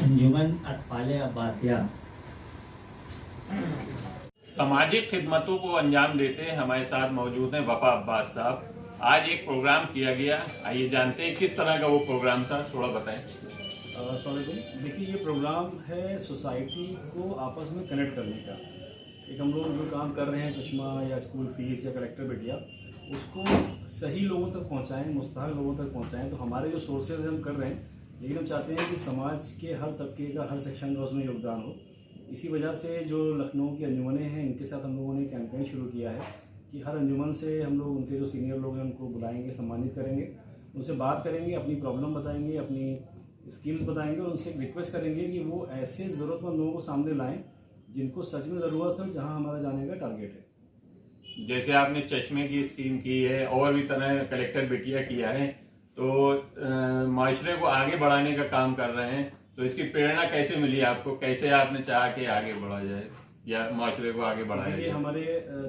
अंजुमन अतफाले अब्बासिया सामाजिक खिदमतों को अंजाम देते हैं। हमारे साथ मौजूद हैं वफा अब्बास साहब। आज एक प्रोग्राम किया गया, आइए जानते हैं किस तरह का वो प्रोग्राम था, थोड़ा बताएं। देखिए, ये प्रोग्राम है सोसाइटी को आपस में कनेक्ट करने का। एक हम लोग जो काम कर रहे हैं, चश्मा या स्कूल फीस या कलेक्टर बिटिया, उसको सही लोगों तक पहुंचाएं, मुस्तहक लोगों तक पहुंचाएं। तो हमारे जो सोर्सेज हम कर रहे हैं, लेकिन हम चाहते हैं कि समाज के हर तबके का, हर सेक्शन का उसमें योगदान हो। इसी वजह से जो लखनऊ की अंजुमनें हैं, इनके साथ हम लोगों ने कैंपेन शुरू किया है कि हर अंजुमन से हम लोग उनके जो सीनियर लोग हैं उनको बुलाएंगे, सम्मानित करेंगे, उनसे बात करेंगे, अपनी प्रॉब्लम बताएंगे, अपनी स्कीम्स बताएंगे और उनसे एक रिक्वेस्ट करेंगे कि वो ऐसे ज़रूरतमंद लोगों को सामने लाएं जिनको सच में ज़रूरत है, जहाँ हमारा जाने का टारगेट है। जैसे आपने चश्मे की स्कीम की है और भी तरह कलेक्टर बिटिया किया है, तो माशरे को आगे बढ़ाने का काम कर रहे हैं। तो इसकी प्रेरणा कैसे मिली आपको, कैसे आपने चाहा कि आगे बढ़ा जाए या माशरे को आगे बढ़ाया जाए? हमारे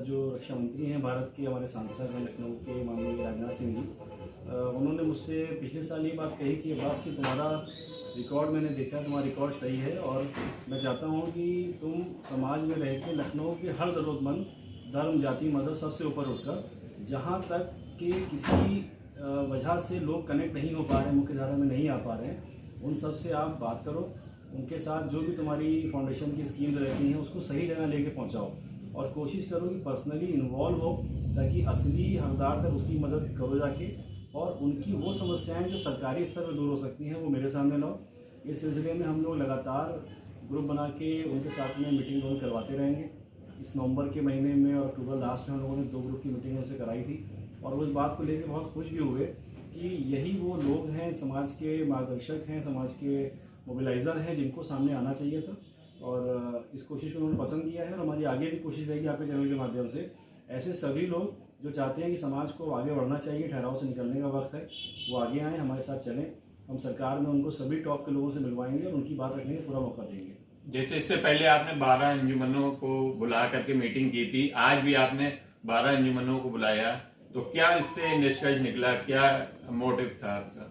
जो रक्षा मंत्री हैं भारत के, हमारे सांसद हैं लखनऊ के, माननीय राजनाथ सिंह जी, उन्होंने मुझसे पिछले साल ये बात कही थी अब्बास कि तुम्हारा रिकॉर्ड मैंने देखा, तुम्हारा रिकॉर्ड सही है और मैं चाहता हूँ कि तुम समाज में रह के लखनऊ के हर ज़रूरतमंद, धर्म, जाति, मज़हब सबसे ऊपर उठकर, जहाँ तक कि किसी वजह से लोग कनेक्ट नहीं हो पा रहे हैं, मुख्य धारा में नहीं आ पा रहे हैं, उन सब से आप बात करो। उनके साथ जो भी तुम्हारी फाउंडेशन की स्कीम रहती हैं उसको सही जगह लेके पहुंचाओ और कोशिश करो कि पर्सनली इन्वॉल्व हो, ताकि असली हकदार तक उसकी मदद करो जाके, और उनकी वो समस्याएं जो सरकारी स्तर पर दूर हो सकती हैं वो मेरे सामने लाओ। इस सिलसिले में हम लोग लगातार ग्रुप बना के उनके साथ में मीटिंग रोल करवाते रहेंगे। इस नवंबर के महीने में और अक्टूबर लास्ट में हम लोगों ने 2 ग्रुप की मीटिंग उनसे कराई थी और वो इस बात को लेकर बहुत खुश भी हुए कि यही वो लोग हैं, समाज के मार्गदर्शक हैं, समाज के मोबिलाइज़र हैं, जिनको सामने आना चाहिए था। और इस कोशिश को उन्होंने पसंद किया है और हमारी आगे भी कोशिश रहेगी आपके चैनल के माध्यम से ऐसे सभी लोग जो चाहते हैं कि समाज को आगे बढ़ना चाहिए, ठहराव से निकलने का वक्त है, वो आगे आएँ, हमारे साथ चलें। हम सरकार में उनको सभी टॉप के लोगों से मिलवाएंगे और उनकी बात रखने का पूरा मौका देंगे। जैसे इससे पहले आपने 12 अंजुमनों को बुला करके मीटिंग की थी, आज भी आपने 12 अंजुमनों को बुलाया, तो क्या इससे निष्कर्ष निकला, क्या मोटिव था आपका?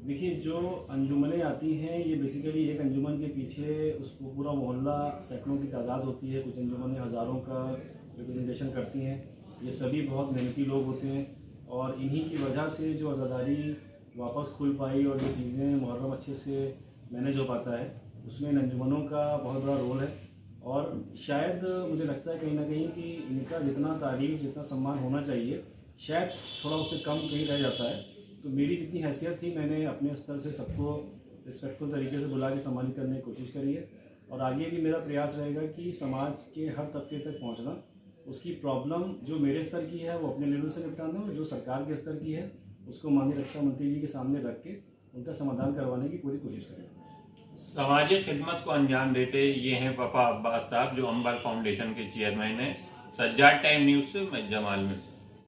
देखिए, जो अंजुमनें आती हैं ये बेसिकली एक अंजुमन के पीछे उसको पूरा मोहल्ला, सैकड़ों की तादाद होती है, कुछ अंजुमनें हज़ारों का रिप्रेजेंटेशन करती हैं। ये सभी बहुत मेहनती लोग होते हैं और इन्हीं की वजह से जो आज़ादारी वापस खुल पाई और जो चीज़ें मुहर्रम अच्छे से मैनेज हो पाता है, उसमें इन अंजुमनों का बहुत बड़ा रोल है। और शायद मुझे लगता है कहीं ना कहीं कि इनका जितना तारीफ, जितना सम्मान होना चाहिए, शायद थोड़ा उससे कम कहीं रह जाता है। तो मेरी जितनी हैसियत थी, मैंने अपने स्तर से सबको रिस्पेक्टफुल तरीके से बुला के सम्मानित करने की कोशिश करी है और आगे भी मेरा प्रयास रहेगा कि समाज के हर तबके तक पहुंचना, उसकी प्रॉब्लम जो मेरे स्तर की है वो अपने लेवल से निपटाना और जो सरकार के स्तर की है उसको माननीय रक्षा मंत्री जी के सामने रख के उनका समाधान करवाने की पूरी कोशिश करेंगे। सामाजिक खिदमत को अंजाम देते ये हैं वफा अब्बास साहब, जो अंबर फाउंडेशन के चेयरमैन हैं। सज्जाद टाइम न्यूज़ से मैं जमाल मिर्जा।